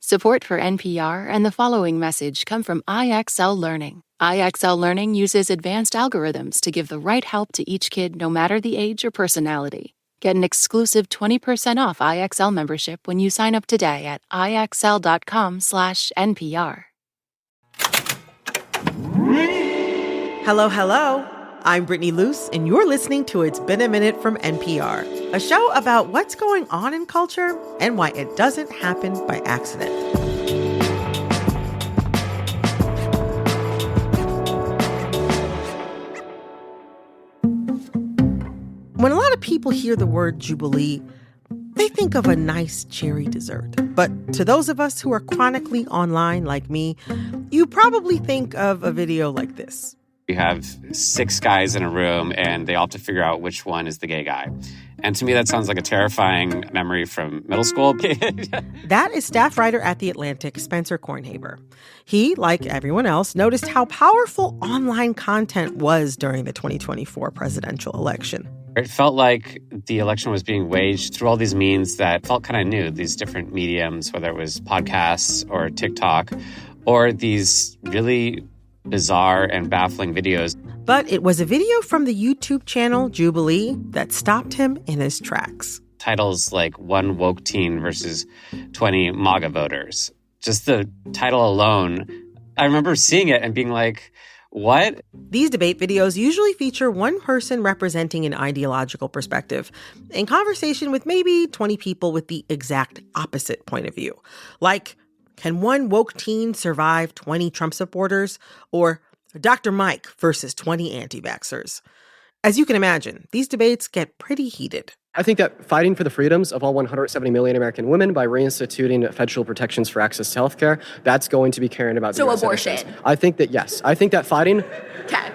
Support for NPR and the following message come from IXL Learning. IXL Learning uses advanced algorithms to give the right help to each kid no matter the age or personality. Get an exclusive 20% off IXL membership when you sign up today at IXL.com/NPR. Hello. I'm Brittany Luce, and you're listening to It's Been a Minute from NPR, a show about what's going on in culture and why it doesn't happen by accident. When a lot of people hear the word Jubilee, they think of a nice cherry dessert. But to those of us who are chronically online like me, you probably think of a video like this. You have 6 guys in a room, and they all have to figure out which one is the gay guy. And to me, that sounds like a terrifying memory from middle school. That is staff writer at The Atlantic, Spencer Kornhaber. He, like everyone else, noticed how powerful online content was during the 2024 presidential election. It felt like the election was being waged through all these means that felt kind of new, these different mediums, whether it was podcasts or TikTok, or these really bizarre and baffling videos. But it was a video from the YouTube channel Jubilee that stopped him in his tracks. Titles like One Woke Teen versus 20 MAGA Voters. Just the title alone, I remember seeing it and being like, what? These debate videos usually feature one person representing an ideological perspective in conversation with maybe 20 people with the exact opposite point of view. Like, can one woke teen survive 20 Trump supporters? Or Dr. Mike versus 20 anti-vaxxers? As you can imagine, these debates get pretty heated. I think that fighting for the freedoms of all 170 million American women by reinstituting federal protections for access to health care, that's going to be caring about the US abortion. citizens. I think that, yes. I think that fighting... Okay.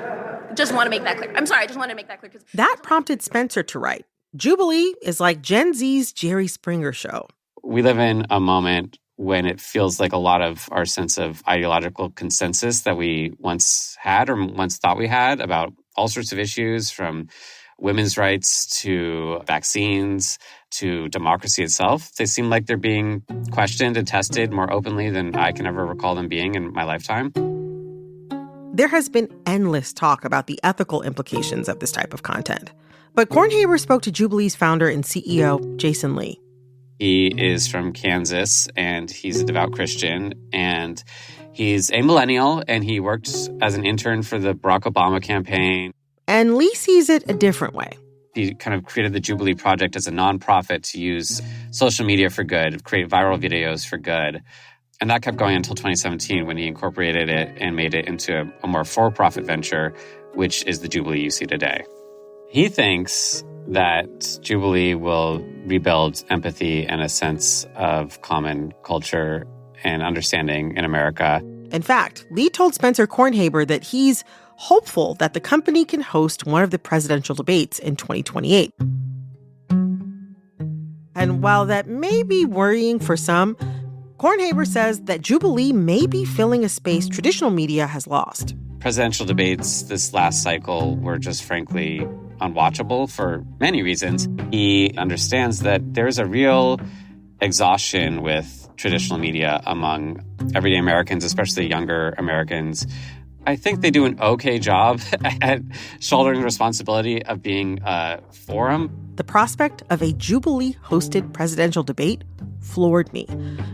Just want to make that clear. I'm sorry, I just want to make that clear. That prompted Spencer to write, Jubilee is like Gen Z's Jerry Springer show. We live in a moment when it feels like a lot of our sense of ideological consensus that we once had or once thought we had about all sorts of issues, from women's rights to vaccines to democracy itself, they seem like they're being questioned and tested more openly than I can ever recall them being in my lifetime. There has been endless talk about the ethical implications of this type of content. But Kornhaber spoke to Jubilee's founder and CEO, Jason Lee. He is from Kansas, and he's a devout Christian, and he's a millennial, and he worked as an intern for the Barack Obama campaign. And Lee sees it a different way. He kind of created the Jubilee Project as a nonprofit to use social media for good, create viral videos for good. And that kept going until 2017 when he incorporated it and made it into a more for-profit venture, which is the Jubilee you see today. He thinks that Jubilee will rebuild empathy and a sense of common culture and understanding in America. In fact, Lee told Spencer Kornhaber that he's hopeful that the company can host one of the presidential debates in 2028. And while that may be worrying for some, Kornhaber says that Jubilee may be filling a space traditional media has lost. Presidential debates this last cycle were just frankly unwatchable for many reasons. He understands that there's a real exhaustion with traditional media among everyday Americans, especially younger Americans. I think they do an okay job at shouldering the responsibility of being a forum. The prospect of a Jubilee-hosted presidential debate floored me.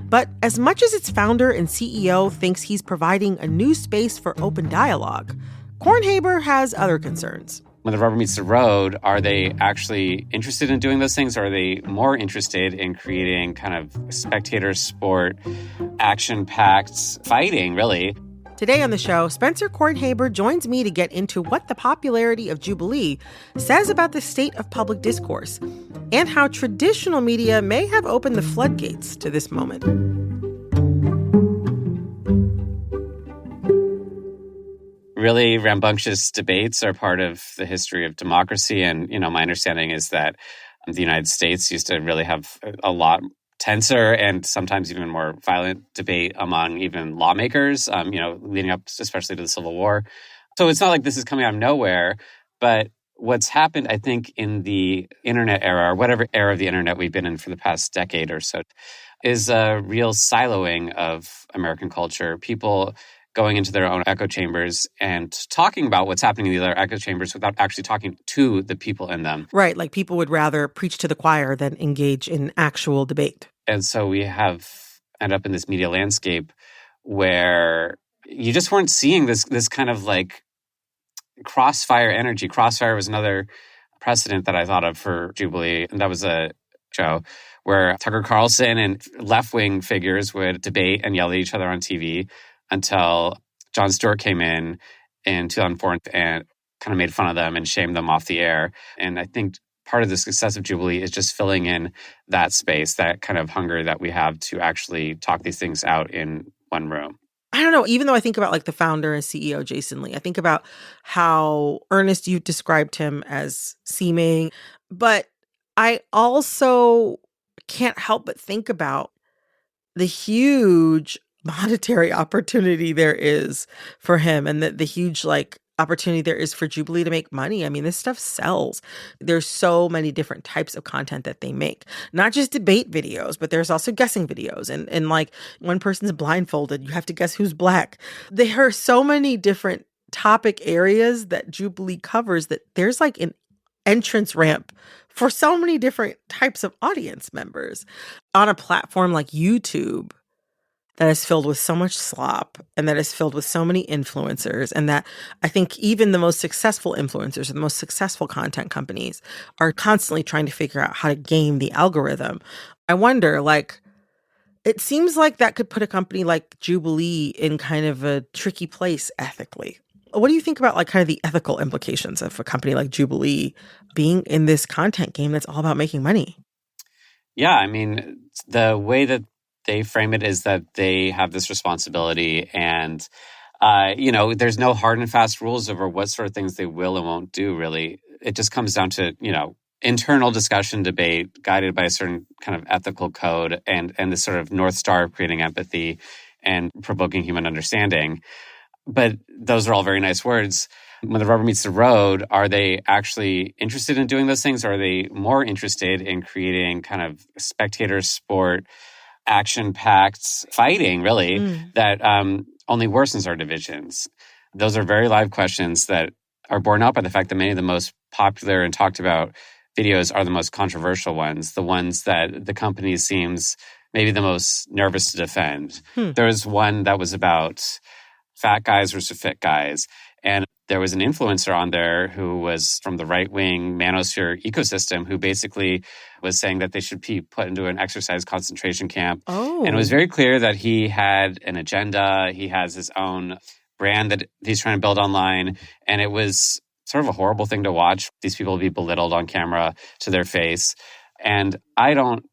But as much as its founder and CEO thinks he's providing a new space for open dialogue, Kornhaber has other concerns. When the rubber meets the road, are they actually interested in doing those things? Or are they more interested in creating kind of spectator sport, action-packed fighting, really? Today on the show, Spencer Kornhaber joins me to get into what the popularity of Jubilee says about the state of public discourse and how traditional media may have opened the floodgates to this moment. Really rambunctious debates are part of the history of democracy. And, my understanding is that the United States used to really have a lot tenser and sometimes even more violent debate among even lawmakers, leading up especially to the Civil War. So it's not like this is coming out of nowhere, but what's happened, I think, in the internet era, or whatever era of the internet we've been in for the past decade or so, is a real siloing of American culture. People going into their own echo chambers and talking about what's happening in the other echo chambers without actually talking to the people in them. Right. Like people would rather preach to the choir than engage in actual debate. And so we have ended up in this media landscape where you just weren't seeing this kind of like crossfire energy. Crossfire was another precedent that I thought of for Jubilee. And that was a show where Tucker Carlson and left-wing figures would debate and yell at each other on TV until Jon Stewart came in 2004 and kind of made fun of them and shamed them off the air. And I think part of the success of Jubilee is just filling in that space, that kind of hunger that we have to actually talk these things out in one room. I don't know, even though I think about like the founder and CEO, Jason Lee, I think about how earnest you described him as seeming, but I also can't help but think about the huge monetary opportunity there is for him and the huge like opportunity there is for Jubilee to make money. I mean, this stuff sells. There's so many different types of content that they make, not just debate videos, but there's also guessing videos. And like one person's blindfolded, you have to guess who's black. There are so many different topic areas that Jubilee covers that there's like an entrance ramp for so many different types of audience members on a platform like YouTube that is filled with so much slop and that is filled with so many influencers, and that I think even the most successful influencers or the most successful content companies are constantly trying to figure out how to game the algorithm. I wonder, like, it seems like that could put a company like Jubilee in kind of a tricky place ethically. What do you think about like kind of the ethical implications of a company like Jubilee being in this content game that's all about making money? Yeah, I mean, the way that they frame it is that they have this responsibility and, there's no hard and fast rules over what sort of things they will and won't do, really. It just comes down to, internal discussion, debate, guided by a certain kind of ethical code and this sort of North Star of creating empathy and provoking human understanding. But those are all very nice words. When the rubber meets the road, are they actually interested in doing those things? Or are they more interested in creating kind of spectator sport, action-packed fighting, really, that only worsens our divisions? Those are very live questions that are borne out by the fact that many of the most popular and talked about videos are the most controversial ones, the ones that the company seems maybe the most nervous to defend. There was one that was about fat guys versus fit guys. And there was an influencer on there who was from the right-wing manosphere ecosystem who basically was saying that they should be put into an exercise concentration camp. Oh. And it was very clear that he had an agenda. He has his own brand that he's trying to build online. And it was sort of a horrible thing to watch. These people be belittled on camera to their face. And I don't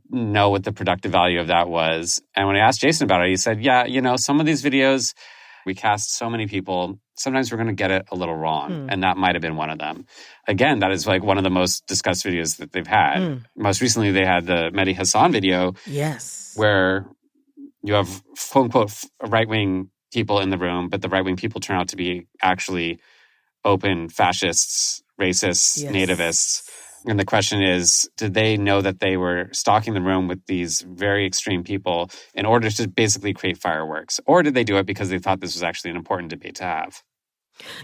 know what the productive value of that was. And when I asked Jason about it, he said, yeah, some of these videos, we cast so many people, sometimes we're going to get it a little wrong. And that might have been one of them. Again, that is like one of the most discussed videos that they've had. Most recently, they had the Mehdi Hassan video. Yes. Where you have, quote unquote, right-wing people in the room, but the right-wing people turn out to be actually open fascists, racists, nativists. And the question is, did they know that they were stalking the room with these very extreme people in order to basically create fireworks? Or did they do it because they thought this was actually an important debate to have?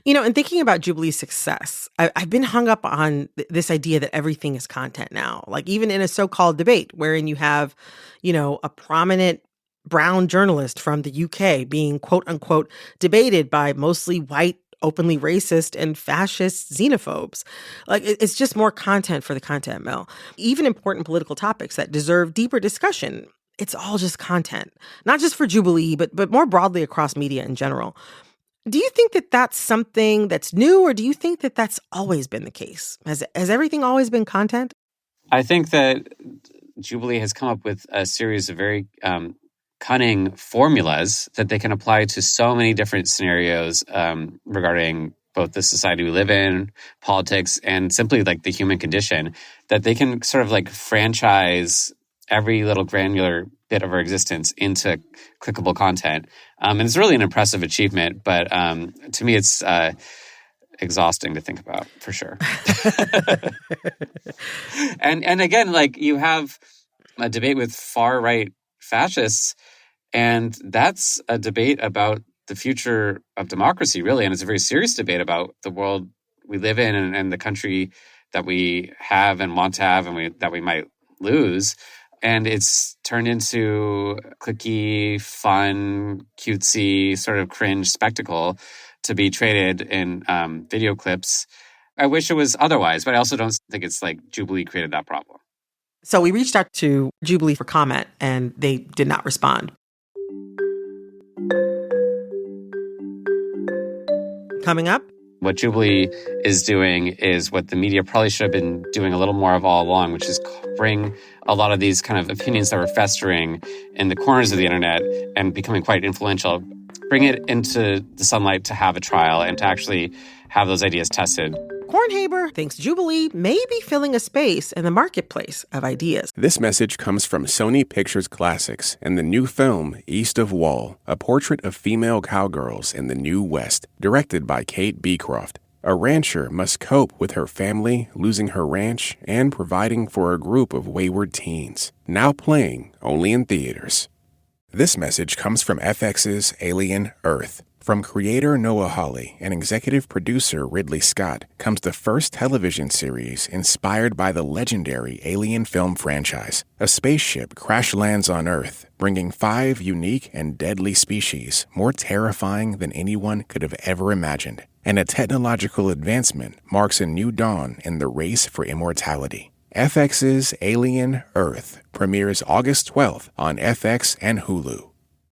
In thinking about Jubilee's success, I've been hung up on this idea that everything is content now. Like even in a so-called debate wherein you have, a prominent brown journalist from the UK being quote unquote debated by mostly white, openly racist and fascist xenophobes. Like it's just more content for the content mill. Even important political topics that deserve deeper discussion, it's all just content. Not just for Jubilee, but more broadly across media in general. Do you think that that's something that's new, or do you think that that's always been the case? Has everything always been content? I think that Jubilee has come up with a series of very cunning formulas that they can apply to so many different scenarios regarding both the society we live in, politics, and simply like the human condition, that they can sort of like franchise every little granular bit of our existence into clickable content. And it's really an impressive achievement, but to me, it's exhausting to think about, for sure. and again, like you have a debate with far-right fascists. And that's a debate about the future of democracy, really. And it's a very serious debate about the world we live in and the country that we have and want to have and that we might lose. And it's turned into cliquey, fun, cutesy, sort of cringe spectacle to be traded in video clips. I wish it was otherwise, but I also don't think it's like Jubilee created that problem. So we reached out to Jubilee for comment, and they did not respond. Coming up, what Jubilee is doing is what the media probably should have been doing a little more of all along, which is bring a lot of these kind of opinions that were festering in the corners of the internet and becoming quite influential, bring it into the sunlight to have a trial and to actually have those ideas tested. Kornhaber thinks Jubilee may be filling a space in the marketplace of ideas. This message comes from Sony Pictures Classics and the new film East of Wall, a portrait of female cowgirls in the New West, directed by Kate Beecroft. A rancher must cope with her family, losing her ranch, and providing for a group of wayward teens. Now playing only in theaters. This message comes from FX's Alien Earth. From creator Noah Hawley and executive producer Ridley Scott comes the first television series inspired by the legendary Alien film franchise. A spaceship crash lands on Earth, bringing 5 unique and deadly species, more terrifying than anyone could have ever imagined. And a technological advancement marks a new dawn in the race for immortality. FX's Alien Earth premieres August 12th on FX and Hulu.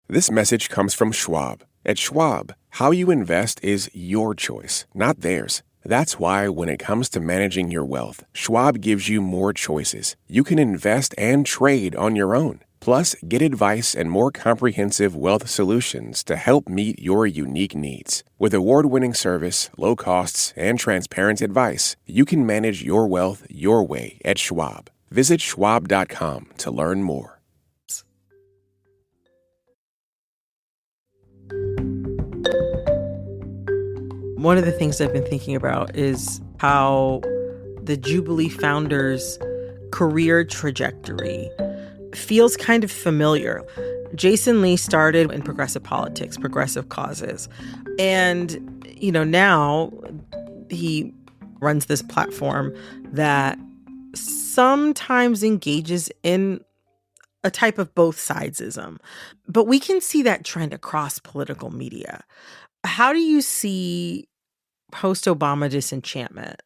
This message comes from Schwab. At Schwab, how you invest is your choice, not theirs. That's why when it comes to managing your wealth, Schwab gives you more choices. You can invest and trade on your own. Plus, get advice and more comprehensive wealth solutions to help meet your unique needs. With award-winning service, low costs, and transparent advice, you can manage your wealth your way at Schwab. Visit schwab.com to learn more. One of the things I've been thinking about is how the Jubilee founders' career trajectory feels kind of familiar. Jason Lee started in progressive politics, progressive causes. And, now he runs this platform that sometimes engages in a type of both sidesism. But we can see that trend across political media. How do you see post-Obama disenchantment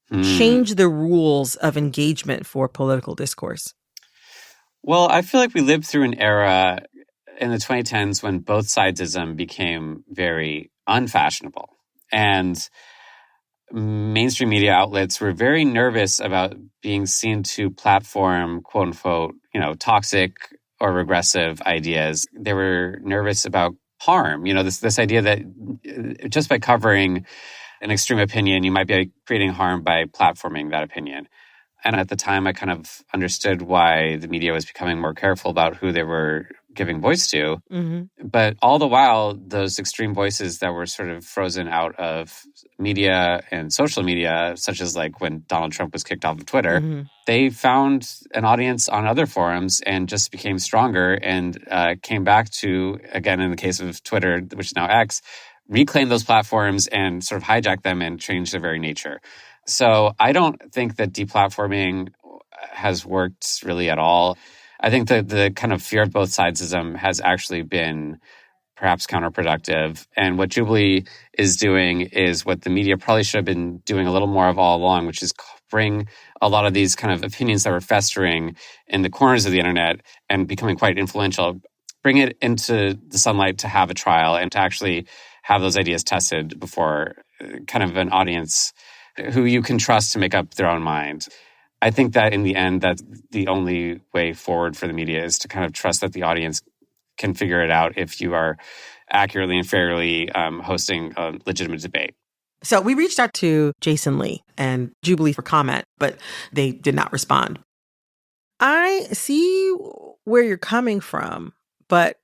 change the rules of engagement for political discourse? Well, I feel like we lived through an era in the 2010s when both sidesism became very unfashionable. And mainstream media outlets were very nervous about being seen to platform, quote unquote, toxic or regressive ideas. They were nervous about harm. This idea that just by covering an extreme opinion, you might be creating harm by platforming that opinion. And at the time, I kind of understood why the media was becoming more careful about who they were giving voice to. Mm-hmm. But all the while, those extreme voices that were sort of frozen out of media and social media, such as like when Donald Trump was kicked off of Twitter, they found an audience on other forums and just became stronger and came back to, again, in the case of Twitter, which is now X, reclaim those platforms and sort of hijack them and change their very nature. So I don't think that deplatforming has worked really at all. I think that the kind of fear of both sidesism has actually been perhaps counterproductive. And what Jubilee is doing is what the media probably should have been doing a little more of all along, which is bring a lot of these kind of opinions that were festering in the corners of the internet and becoming quite influential, bring it into the sunlight to have a trial and to actually have those ideas tested before kind of an audience who you can trust to make up their own mind. I think that in the end, that's the only way forward for the media is to kind of trust that the audience can figure it out if you are accurately and fairly hosting a legitimate debate. So we reached out to Jason Lee and Jubilee for comment, but they did not respond. I see where you're coming from, but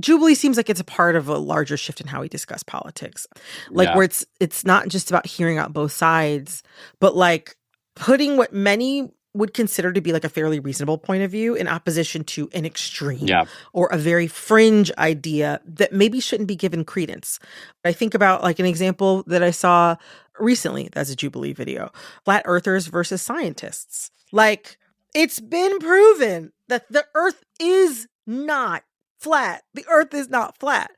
Jubilee seems like it's a part of a larger shift in how we discuss politics. Where it's not just about hearing out both sides, but like putting what many would consider to be like a fairly reasonable point of view in opposition to an extreme Yeah. or a very fringe idea that maybe shouldn't be given credence. I think about like an example that I saw recently, that's a Jubilee video, flat earthers versus scientists. Like, it's been proven that the earth is not flat. The earth is not flat.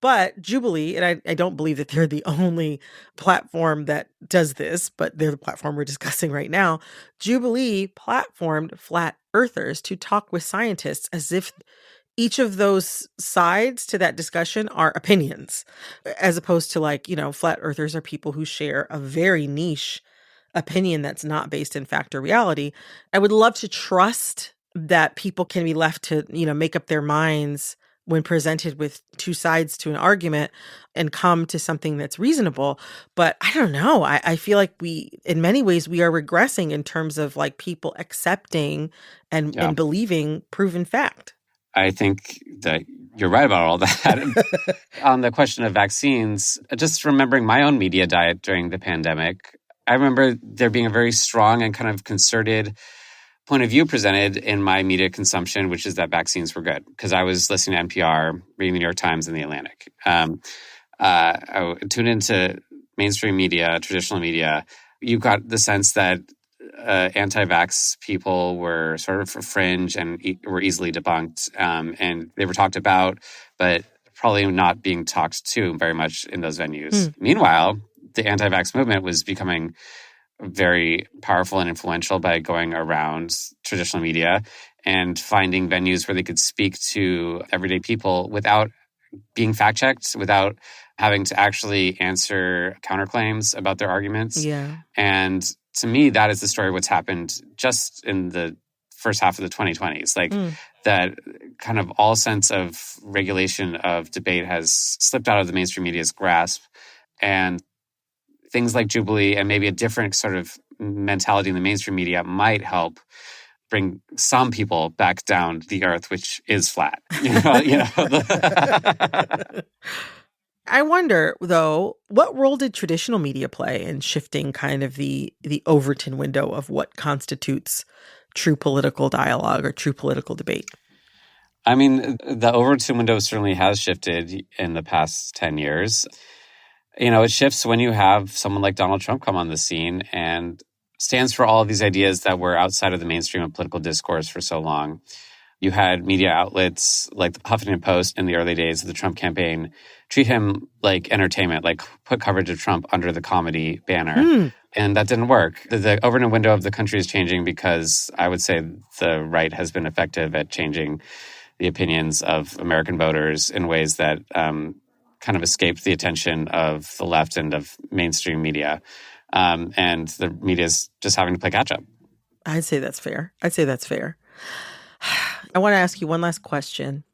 But Jubilee, and I don't believe that they're the only platform that does this, but they're the platform we're discussing right now. Jubilee platformed flat earthers to talk with scientists as if each of those sides to that discussion are opinions, as opposed to like, flat earthers are people who share a very niche opinion that's not based in fact or reality. I would love to trust that people can be left to, make up their minds when presented with two sides to an argument and come to something that's reasonable. But I don't know. I feel like in many ways, we are regressing in terms of like people accepting and believing proven fact. I think that you're right about all that. On the question of vaccines, just remembering my own media diet during the pandemic, I remember there being a very strong and kind of concerted point of view presented in my media consumption, which is that vaccines were good, because I was listening to NPR, reading the New York Times and the Atlantic. I tuned into mainstream media, traditional media. You got the sense that anti-vax people were sort of fringe and were easily debunked, and they were talked about, but probably not being talked to very much in those venues. Meanwhile, the anti-vax movement was becoming very powerful and influential by going around traditional media and finding venues where they could speak to everyday people without being fact-checked, without having to actually answer counterclaims about their arguments. Yeah. And to me, that is the story of what's happened just in the first half of the 2020s. Like that kind of all sense of regulation of debate has slipped out of the mainstream media's grasp. And things like Jubilee and maybe a different sort of mentality in the mainstream media might help bring some people back down the earth, which is flat. I wonder, though, what role did traditional media play in shifting kind of the Overton window of what constitutes true political dialogue or true political debate? I mean, the Overton window certainly has shifted in the past 10 years. It shifts when you have someone like Donald Trump come on the scene and stands for all of these ideas that were outside of the mainstream of political discourse for so long. You had media outlets like the Huffington Post in the early days of the Trump campaign treat him like entertainment, like put coverage of Trump under the comedy banner. And that didn't work. The Overton window of the country is changing because I would say the right has been effective at changing the opinions of American voters in ways that kind of escaped the attention of the left and of mainstream media. And the media is just having to play catch up. I'd say that's fair. I want to ask you one last question.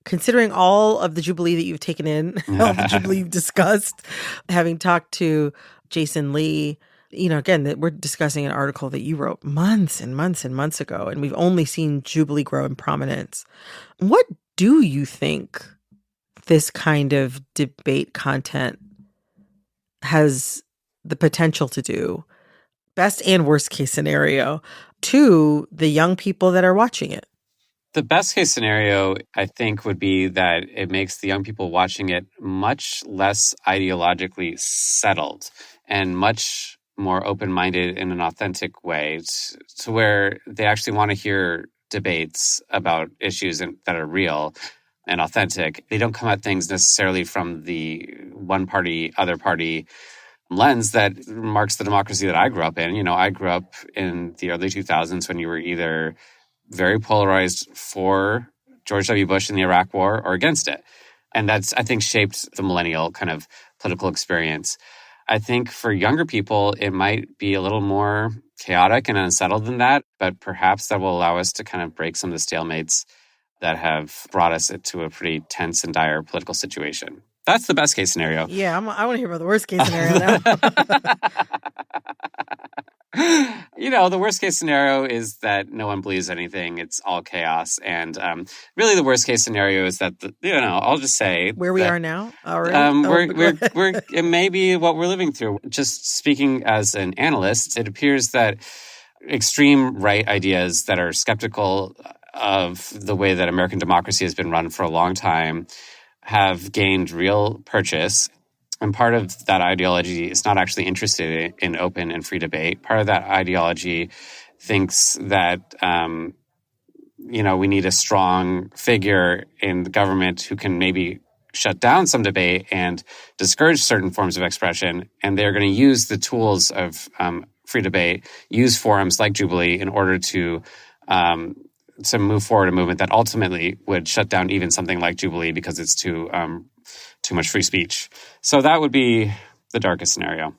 Considering all of the Jubilee that you've taken in, all the Jubilee you've discussed, having talked to Jason Lee, again, that we're discussing an article that you wrote months and months and months ago, and we've only seen Jubilee grow in prominence. What do you think this kind of debate content has the potential to do, best and worst case scenario, to the young people that are watching it? The best case scenario, I think, would be that it makes the young people watching it much less ideologically settled and much more open-minded in an authentic way to where they actually want to hear debates about issues that are real and authentic. They don't come at things necessarily from the one party, other party lens that marks the democracy that I grew up in. I grew up in the early 2000s when you were either very polarized for George W. Bush in the Iraq War or against it. And that's, I think, shaped the millennial kind of political experience. I think for younger people, it might be a little more chaotic and unsettled than that, but perhaps that will allow us to kind of break some of the stalemates that have brought us into a pretty tense and dire political situation. That's the best case scenario. Yeah, I want to hear about the worst case scenario now. The worst case scenario is that no one believes anything. It's all chaos. And really the worst case scenario is that, I'll just say where we are now already. It may be what we're living through. Just speaking as an analyst, it appears that extreme right ideas that are skeptical of the way that American democracy has been run for a long time have gained real purchase. And part of that ideology is not actually interested in open and free debate. Part of that ideology thinks that, we need a strong figure in the government who can maybe shut down some debate and discourage certain forms of expression. And they're going to use the tools of free debate, use forums like Jubilee in order to move forward a movement that ultimately would shut down even something like Jubilee because it's too much free speech. So that would be the darkest scenario.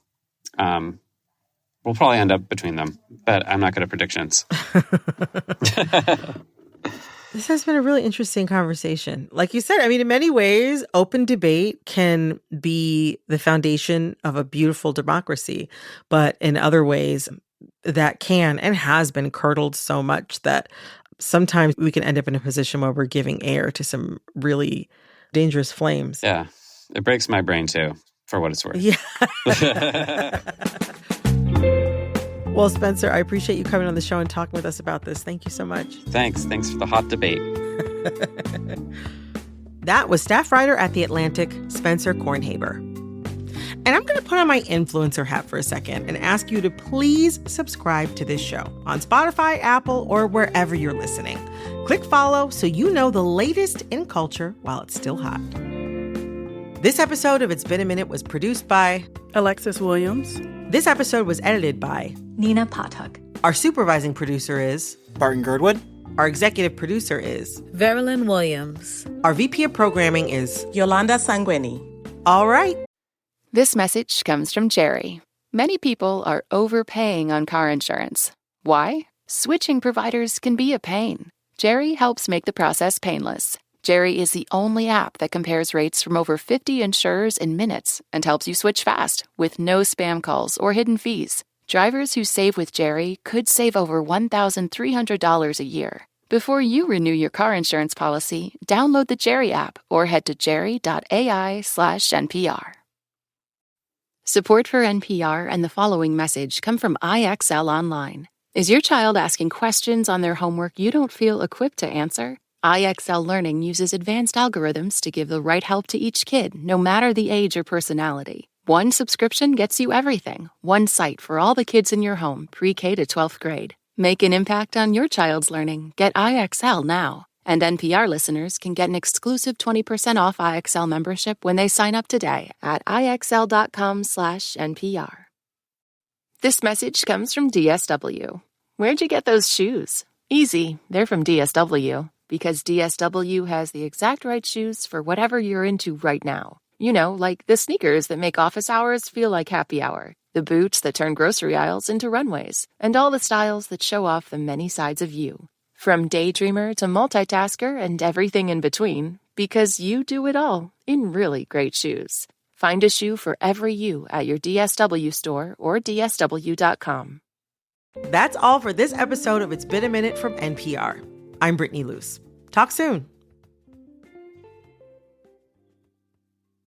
We'll probably end up between them, but I'm not good at predictions. This has been a really interesting conversation. Like you said, I mean, in many ways, open debate can be the foundation of a beautiful democracy. But in other ways, that can and has been curdled so much that sometimes we can end up in a position where we're giving air to some really dangerous flames. Yeah. It breaks my brain, too, for what it's worth. Yeah. Well, Spencer, I appreciate you coming on the show and talking with us about this. Thank you so much. Thanks for the hot debate. That was staff writer at The Atlantic, Spencer Kornhaber. And I'm going to put on my influencer hat for a second and ask you to please subscribe to this show on Spotify, Apple, or wherever you're listening. Click follow so you know the latest in culture while it's still hot. This episode of It's Been a Minute was produced by Alexis Williams. This episode was edited by Nina Pathak. Our supervising producer is Barton Girdwood. Our executive producer is Verilyn Williams. Our VP of programming is Yolanda Sanguini. All right. This message comes from Jerry. Many people are overpaying on car insurance. Why? Switching providers can be a pain. Jerry helps make the process painless. Jerry is the only app that compares rates from over 50 insurers in minutes and helps you switch fast with no spam calls or hidden fees. Drivers who save with Jerry could save over $1,300 a year. Before you renew your car insurance policy, download the Jerry app or head to jerry.ai/NPR. Support for NPR and the following message come from IXL Online. Is your child asking questions on their homework you don't feel equipped to answer? IXL Learning uses advanced algorithms to give the right help to each kid, no matter the age or personality. One subscription gets you everything. One site for all the kids in your home, pre-K to 12th grade. Make an impact on your child's learning. Get IXL now. And NPR listeners can get an exclusive 20% off IXL membership when they sign up today at IXL.com/NPR. This message comes from DSW. Where'd you get those shoes? Easy, they're from DSW. Because DSW has the exact right shoes for whatever you're into right now. You know, like the sneakers that make office hours feel like happy hour, the boots that turn grocery aisles into runways, and all the styles that show off the many sides of you. From daydreamer to multitasker and everything in between, because you do it all in really great shoes. Find a shoe for every you at your DSW store or DSW.com. That's all for this episode of It's Been a Minute from NPR. I'm Brittany Luce. Talk soon.